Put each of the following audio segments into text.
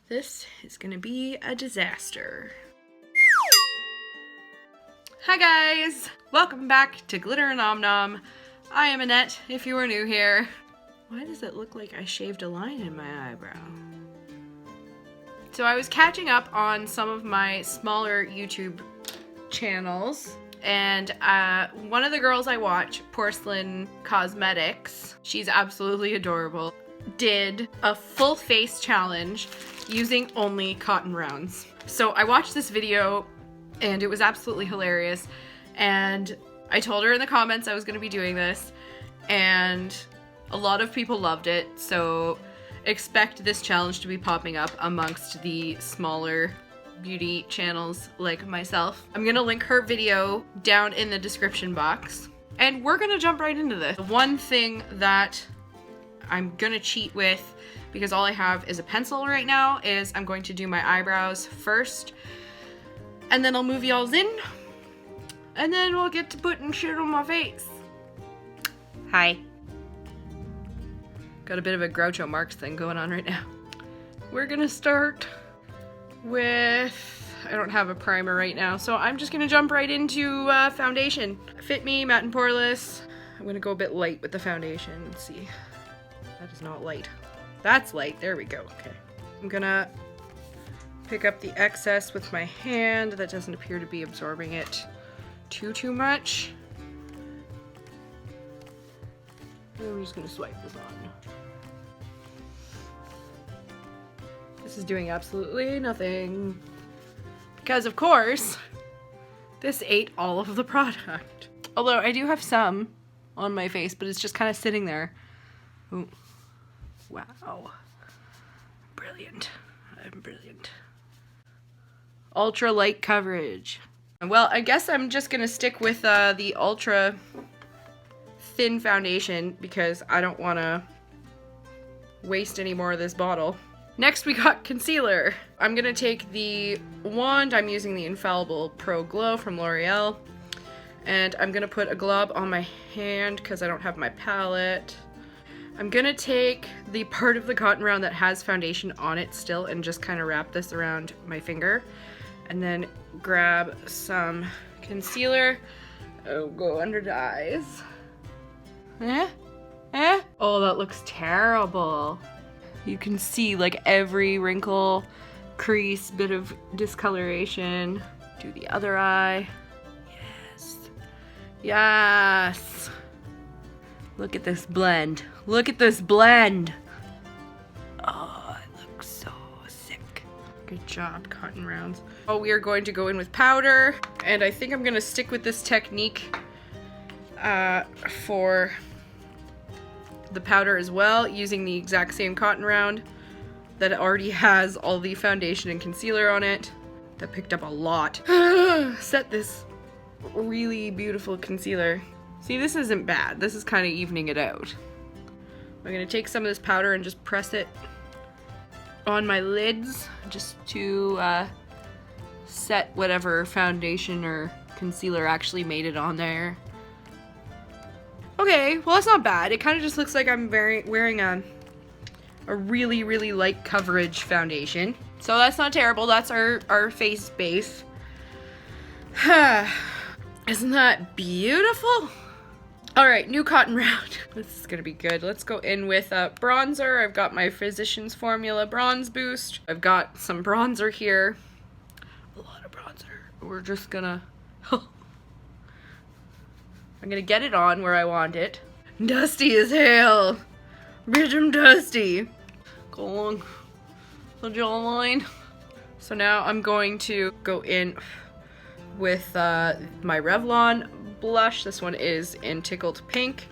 This is gonna be a disaster. Hi guys! Welcome back to Glitter and Nom Nom. I am Annette, if you are new here. Why does it look like I shaved a line in my eyebrow? So I was catching up on some of my smaller YouTube channels, and one of the girls I watch, Porcelain Cosmetics, she's absolutely adorable, did a full face challenge using only cotton rounds. So I watched this video and it was absolutely hilarious, and I told her in the comments I was going to be doing this, and a lot of people loved it, so expect this challenge to be popping up amongst the smaller beauty channels like myself. I'm gonna link her video down in the description box, and we're gonna jump right into this. The one thing that I'm gonna cheat with, because all I have is a pencil right now, is I'm going to do my eyebrows first, and then I'll move y'all's in, and then we'll get to putting shit on my face. Hi. Got a bit of a Groucho Marx thing going on right now. We're gonna start with, I don't have a primer right now, so I'm just gonna jump right into foundation. Fit Me Matte and Poreless. I'm gonna go a bit light with the foundation. Let's see. That is not light. That's light. There we go. Okay. I'm gonna pick up the excess with my hand. That doesn't appear to be absorbing it too much. And I'm just gonna swipe this on. This is doing absolutely nothing. Because of course, this ate all of the product. Although I do have some on my face, but it's just kind of sitting there. Ooh. Wow. Brilliant. I'm brilliant. Ultra light coverage. Well, I guess I'm just gonna stick with the ultra thin foundation because I don't wanna waste any more of this bottle. Next we got concealer. I'm gonna take the wand. I'm using the Infallible Pro Glow from L'Oreal, and I'm gonna put a glob on my hand because I don't have my palette. I'm gonna take the part of the cotton round that has foundation on it still and just kind of wrap this around my finger, and then grab some concealer. Oh, go under the eyes. Oh, that looks terrible. You can see like every wrinkle, crease, bit of discoloration. Do the other eye. Yes. Yes. Look at this blend. Look at this blend. Oh, it looks so sick. Good job, cotton rounds. Oh, we are going to go in with powder, and I think I'm gonna stick with this technique for the powder as well, using the exact same cotton round that already has all the foundation and concealer on it. That picked up a lot. Set this really beautiful concealer. See, this isn't bad. This is kind of evening it out. I'm gonna take some of this powder and just press it on my lids just to set whatever foundation or concealer actually made it on there. Okay, well that's not bad. It kind of just looks like I'm wearing a really light coverage foundation. So that's not terrible. That's our face base. Isn't that beautiful? All right, new cotton round. This is gonna be good. Let's go in with bronzer. I've got my Physicians Formula Bronze Boost. I've got some bronzer here. A lot of bronzer. We're just gonna... I'm gonna get it on where I want it. Dusty as hell. Bitch, I'm dusty. Go along the jawline. So now I'm going to go in with my Revlon blush. This one is in Tickled Pink,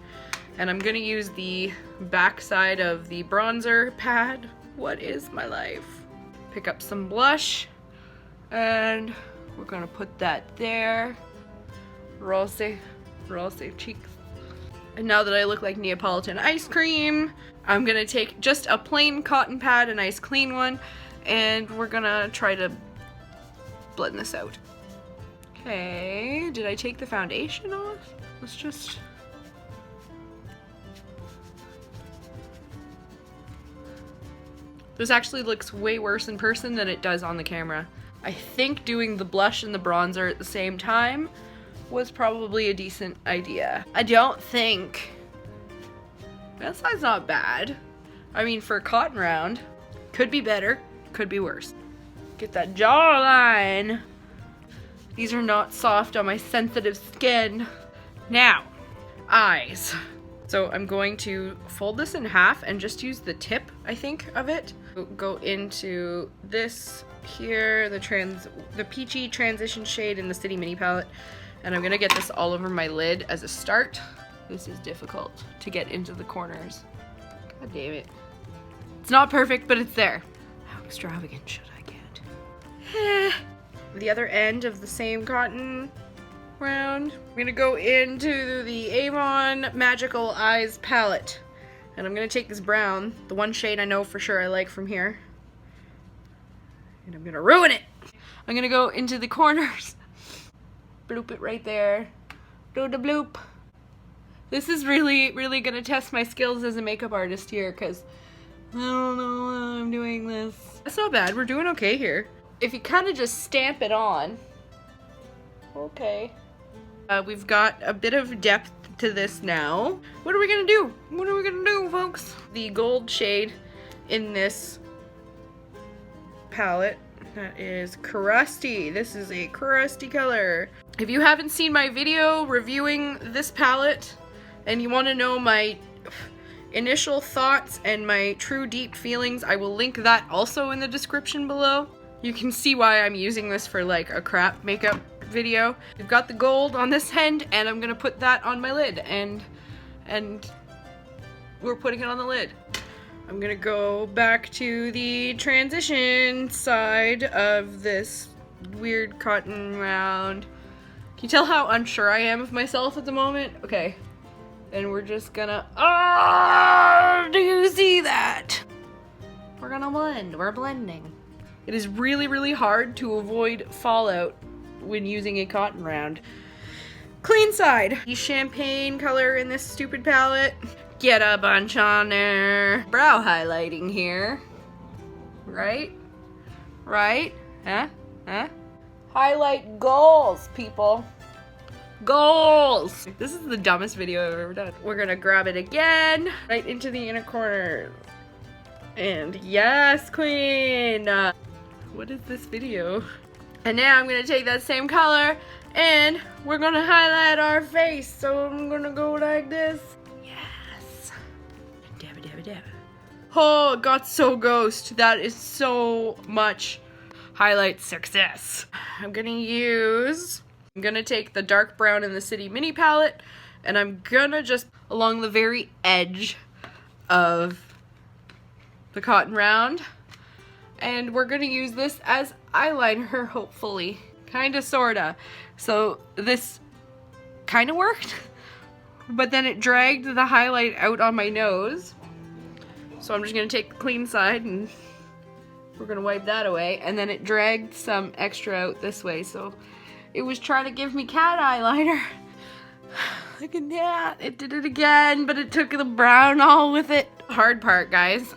and I'm gonna use the back side of the bronzer pad. What is my life? Pick up some blush, and we're gonna put that there. Rosy cheeks. And now that I look like Neapolitan ice cream, I'm gonna take just a plain cotton pad, a nice clean one, and we're gonna try to blend this out. Okay, did I take the foundation off? Let's just... This actually looks way worse in person than it does on the camera. I think doing the blush and the bronzer at the same time was probably a decent idea. I don't think. That side's not bad. I mean, for a cotton round, could be better, could be worse. Get that jawline. These are not soft on my sensitive skin. Now, eyes. So I'm going to fold this in half and just use the tip, I think, of it. Go into this here, the peachy transition shade in the City Mini palette. And I'm gonna get this all over my lid as a start. This is difficult to get into the corners. God damn it. It's not perfect, but it's there. How extravagant should I get? The other end of the same cotton round. I'm gonna go into the Avon Magical Eyes palette. And I'm gonna take this brown, the one shade I know for sure I like from here. And I'm gonna ruin it. I'm gonna go into the corners. Bloop it right there. Do the bloop. This is really, really gonna test my skills as a makeup artist here, because I don't know why I'm doing this. That's not bad, we're doing okay here. If you kind of just stamp it on. Okay. We've got a bit of depth to this now. What are we gonna do? What are we gonna do, folks? The gold shade in this palette, that is crusty. This is a crusty color. If you haven't seen my video reviewing this palette and you want to know my initial thoughts and my true deep feelings, I will link that also in the description below. You can see why I'm using this for like a crap makeup video. We've got the gold on this end and I'm gonna put that on my lid and we're putting it on the lid. I'm gonna go back to the transition side of this weird cotton round. Can you tell how unsure I am of myself at the moment? Okay. And we're just gonna, do you see that? We're gonna blend, we're blending. It is really, really hard to avoid fallout when using a cotton round. Clean side. The champagne color in this stupid palette. Get a bunch on there. Brow highlighting here. Right? Right? Huh? Huh? Highlight goals, people. Goals! This is the dumbest video I've ever done. We're gonna grab it again, right into the inner corner. And yes, queen! What is this video? And now I'm gonna take that same color and we're gonna highlight our face. So I'm gonna go like this. Yes. Dabba dabba dabba. Oh, it got so ghost. That is so much highlight success. I'm gonna take the dark brown in the City Mini palette and I'm gonna just along the very edge of the cotton round. And we're gonna use this as eyeliner, hopefully. Kinda, sorta. So this kinda worked, but then it dragged the highlight out on my nose. So I'm just gonna take the clean side and we're gonna wipe that away. And then it dragged some extra out this way, so it was trying to give me cat eyeliner. Look at that, it did it again, but it took the brown all with it. Hard part, guys.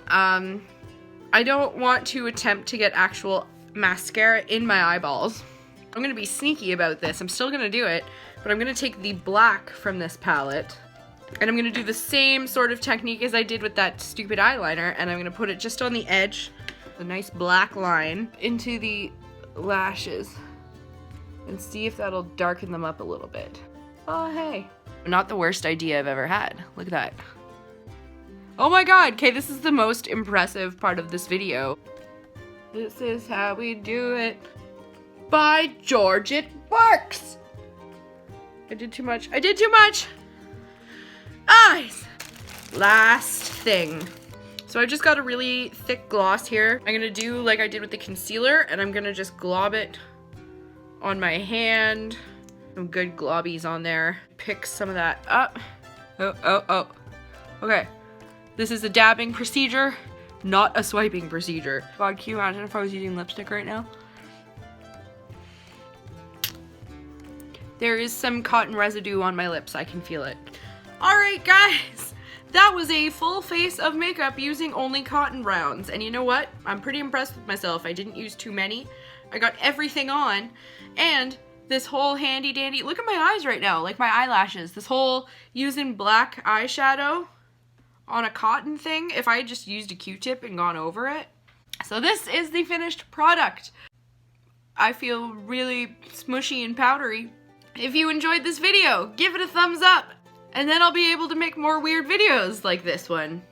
I don't want to attempt to get actual mascara in my eyeballs. I'm gonna be sneaky about this. I'm still gonna do it, but I'm gonna take the black from this palette and I'm gonna do the same sort of technique as I did with that stupid eyeliner, and I'm gonna put it just on the edge, a nice black line, into the lashes and see if that'll darken them up a little bit. Oh, hey. Not the worst idea I've ever had. Look at that. Oh my god, okay, this is the most impressive part of this video. This is how we do it. By George, it works! I did too much. I did too much! Eyes! Last thing. So I just got a really thick gloss here. I'm gonna do like I did with the concealer, and I'm gonna just glob it on my hand. Some good globbies on there. Pick some of that up. Oh. Okay. This is a dabbing procedure, not a swiping procedure. God, can you imagine if I was using lipstick right now? There is some cotton residue on my lips. I can feel it. All right, guys. That was a full face of makeup using only cotton rounds. And you know what? I'm pretty impressed with myself. I didn't use too many. I got everything on. And this whole handy dandy, look at my eyes right now, like my eyelashes. This whole using black eyeshadow on a cotton thing, if I had just used a Q-tip and gone over it. So this is the finished product. I feel really smushy and powdery. If you enjoyed this video, give it a thumbs up. And then I'll be able to make more weird videos like this one,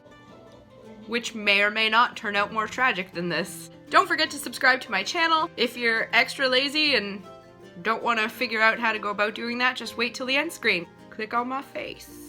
which may or may not turn out more tragic than this. Don't forget to subscribe to my channel. If you're extra lazy and don't want to figure out how to go about doing that, just wait till the end screen. Click on my face.